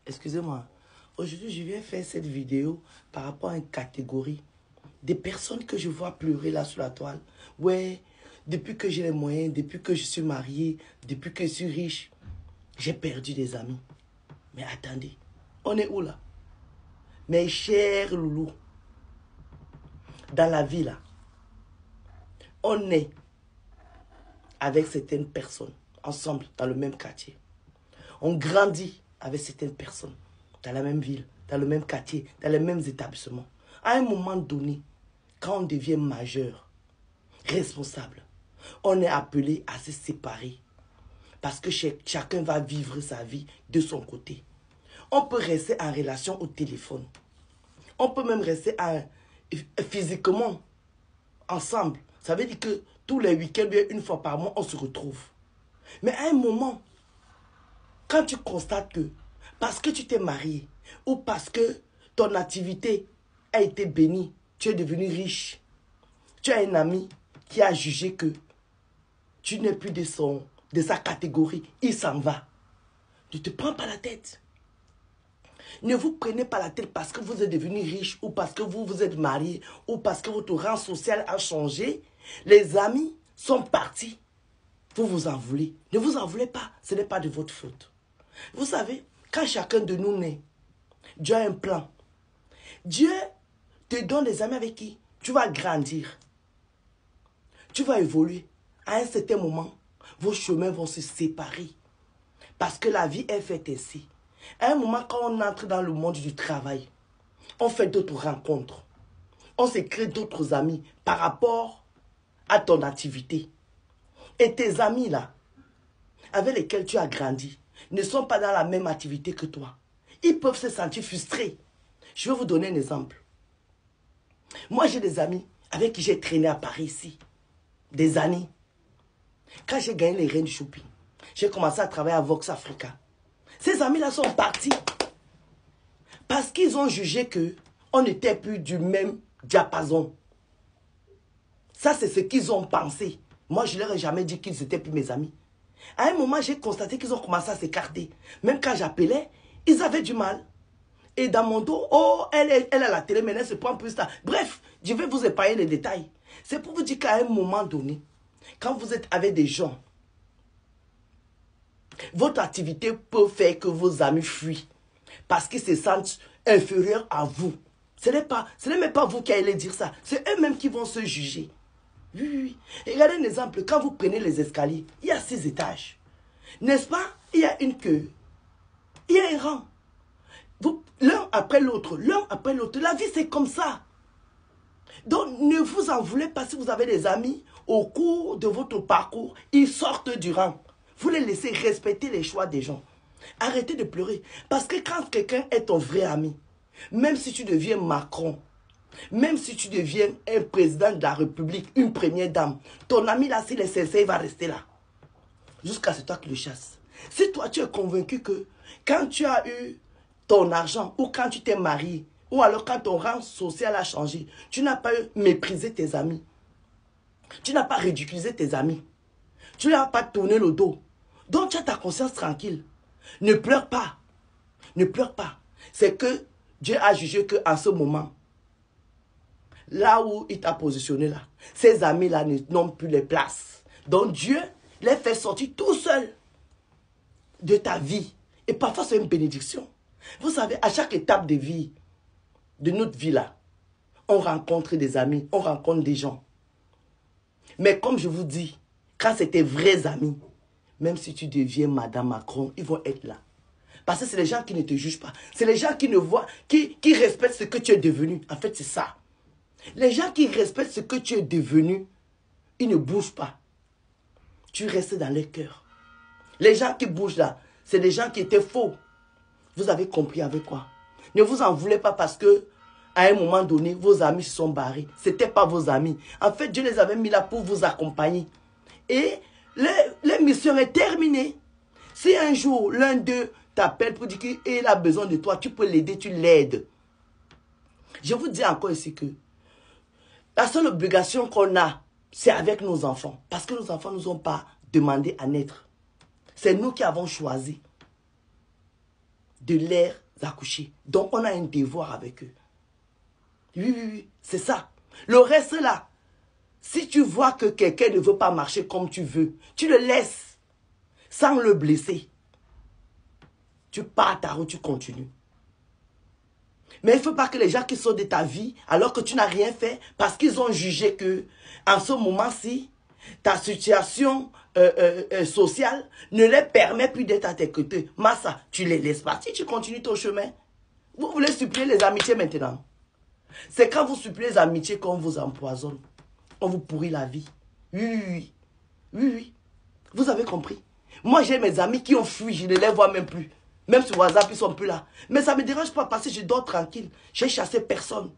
Excusez-moi. Aujourd'hui, je viens faire cette vidéo par rapport à une catégorie des personnes que je vois pleurer là sur la toile. Ouais, depuis que j'ai les moyens, depuis que je suis marié, depuis que je suis riche, j'ai perdu des amis. Mais attendez, on est où là? Mes chers loulous, dans la vie là, on est avec certaines personnes, ensemble, dans le même quartier. On grandit avec certaines personnes, dans la même ville, dans le même quartier, dans les mêmes établissements. À un moment donné, quand on devient majeur, responsable, on est appelé à se séparer. Parce que chacun va vivre sa vie de son côté. On peut rester en relation au téléphone. On peut même rester physiquement ensemble. Ça veut dire que tous les week-ends, une fois par mois, on se retrouve. Mais à un moment, quand tu constates que parce que tu t'es marié ou parce que ton activité a été bénie, tu es devenu riche, tu as un ami qui a jugé que tu n'es plus de sa catégorie, il s'en va. Ne te prends pas la tête. Ne vous prenez pas la tête parce que vous êtes devenu riche ou parce que vous vous êtes marié ou parce que votre rang social a changé. Les amis sont partis. Vous vous en voulez. Ne vous en voulez pas. Ce n'est pas de votre faute. Vous savez, quand chacun de nous naît, Dieu a un plan. Dieu te donne des amis avec qui tu vas grandir. Tu vas évoluer. À un certain moment, vos chemins vont se séparer. Parce que la vie est faite ainsi. À un moment, quand on entre dans le monde du travail, on fait d'autres rencontres. On se crée d'autres amis par rapport à ton activité. Et tes amis là, avec lesquels tu as grandi, ne sont pas dans la même activité que toi. Ils peuvent se sentir frustrés. Je vais vous donner un exemple. Moi, j'ai des amis avec qui j'ai traîné à Paris ici. Des années. Quand j'ai gagné les Reines Shopping, j'ai commencé à travailler à Vox Africa. Ces amis-là sont partis parce qu'ils ont jugé qu'on n'était plus du même diapason. Ça, c'est ce qu'ils ont pensé. Moi, je ne leur ai jamais dit qu'ils n'étaient plus mes amis. À un moment, j'ai constaté qu'ils ont commencé à s'écarter. Même quand j'appelais, ils avaient du mal. Et dans mon dos, oh, elle a la télé, maintenant, elle se prend plus tard. Bref, je vais vous épargner les détails. C'est pour vous dire qu'à un moment donné, quand vous êtes avec des gens, votre activité peut faire que vos amis fuient. Parce qu'ils se sentent inférieurs à vous. Ce n'est même pas vous qui allez dire ça. C'est eux-mêmes qui vont se juger. Oui, oui, oui. Et regardez un exemple. Quand vous prenez les escaliers, il y a 6 étages. N'est-ce pas? Il y a une queue. Il y a un rang. L'un après l'autre. L'un après l'autre. La vie, c'est comme ça. Donc, ne vous en voulez pas si vous avez des amis au cours de votre parcours. Ils sortent du rang. Vous les laissez respecter les choix des gens. Arrêtez de pleurer. Parce que quand quelqu'un est ton vrai ami, même si tu deviens Macron, même si tu deviens un président de la République, une première dame, ton ami là, s'il est sincère, il va rester là. Jusqu'à ce que toi qui le chasses. Si toi, tu es convaincu que quand tu as eu ton argent ou quand tu t'es marié, ou alors quand ton rang social a changé, tu n'as pas méprisé tes amis. Tu n'as pas ridiculisé tes amis. Tu n'as pas tourné le dos. Donc tu as ta conscience tranquille. Ne pleure pas. Ne pleure pas. C'est que Dieu a jugé qu'en ce moment, là où il t'a positionné là, ces amis-là n'ont plus les places. Donc Dieu les fait sortir tout seul de ta vie. Et parfois c'est une bénédiction. Vous savez, à chaque étape de vie, de notre vie là, on rencontre des amis, on rencontre des gens. Mais comme je vous dis, quand c'est tes vrais amis, même si tu deviens Madame Macron, ils vont être là. Parce que c'est les gens qui ne te jugent pas. C'est les gens qui ne voient, qui respectent ce que tu es devenu. En fait, c'est ça. Les gens qui respectent ce que tu es devenu, ils ne bougent pas. Tu restes dans leur cœur. Les gens qui bougent là, c'est des gens qui étaient faux. Vous avez compris avec quoi? Ne vous en voulez pas parce que à un moment donné, vos amis se sont barrés. Ce n'étaient pas vos amis. En fait, Dieu les avait mis là pour vous accompagner. Et la mission est terminée. Si un jour, l'un d'eux t'appelle pour dire qu'il a besoin de toi, tu peux l'aider, tu l'aides. Je vous dis encore ici que la seule obligation qu'on a, c'est avec nos enfants. Parce que nos enfants ne nous ont pas demandé à naître. C'est nous qui avons choisi de les accoucher. Donc, on a un devoir avec eux. Oui, oui, oui, c'est ça. Le reste là, si tu vois que quelqu'un ne veut pas marcher comme tu veux, tu le laisses sans le blesser. Tu pars à ta route, tu continues. Mais il ne faut pas que les gens qui sont de ta vie, alors que tu n'as rien fait, parce qu'ils ont jugé que, en ce moment-ci, ta situation sociale ne les permet plus d'être à tes côtés. Massa, tu les laisses partir, tu continues ton chemin. Vous voulez supplier les amitiés maintenant. C'est quand vous suppliez les amitiés qu'on vous empoisonne. On vous pourrit la vie. Oui, oui, oui. Oui, oui. Vous avez compris. Moi, j'ai mes amis qui ont fui, je ne les vois même plus. Même sur WhatsApp, ils ne sont plus là. Mais ça ne me dérange pas parce que je dors tranquille. J'ai chassé personne.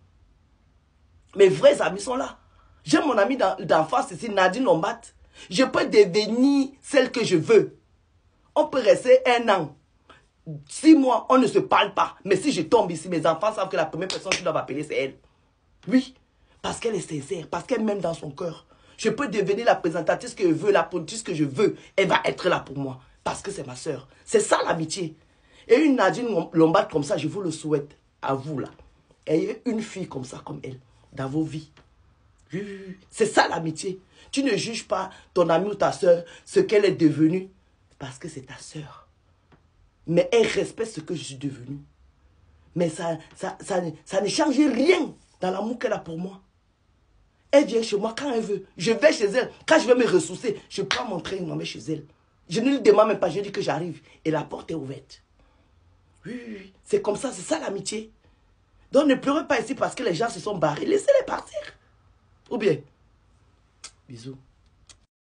Mes vrais amis sont là. J'ai mon ami d'enfance ici, Nadine Lombat. Je peux devenir celle que je veux. On peut rester 1 an. 6 mois, on ne se parle pas. Mais si je tombe ici, mes enfants savent que la première personne que je dois appeler, c'est elle. Oui, parce qu'elle est sincère, parce qu'elle m'aime dans son cœur. Je peux devenir la présentatrice que je veux, la productrice que je veux. Elle va être là pour moi, parce que c'est ma soeur. C'est ça l'amitié. Et une Nadine Lombard comme ça, je vous le souhaite à vous là. Ayez une fille comme ça, comme elle, dans vos vies. Oui, oui, oui. C'est ça l'amitié. Tu ne juges pas ton ami ou ta soeur, ce qu'elle est devenue, parce que c'est ta soeur. Mais elle respecte ce que je suis devenu. Mais ça ne change rien dans l'amour qu'elle a pour moi. Elle vient chez moi quand elle veut. Je vais chez elle. Quand je vais me ressourcer, je prends mon train et je m'en vais chez elle. Je ne lui demande même pas, je dis que j'arrive. Et la porte est ouverte. Oui, oui, oui. C'est comme ça, c'est ça l'amitié. Donc ne pleurez pas ici parce que les gens se sont barrés. Laissez-les partir. Ou bien, bisous.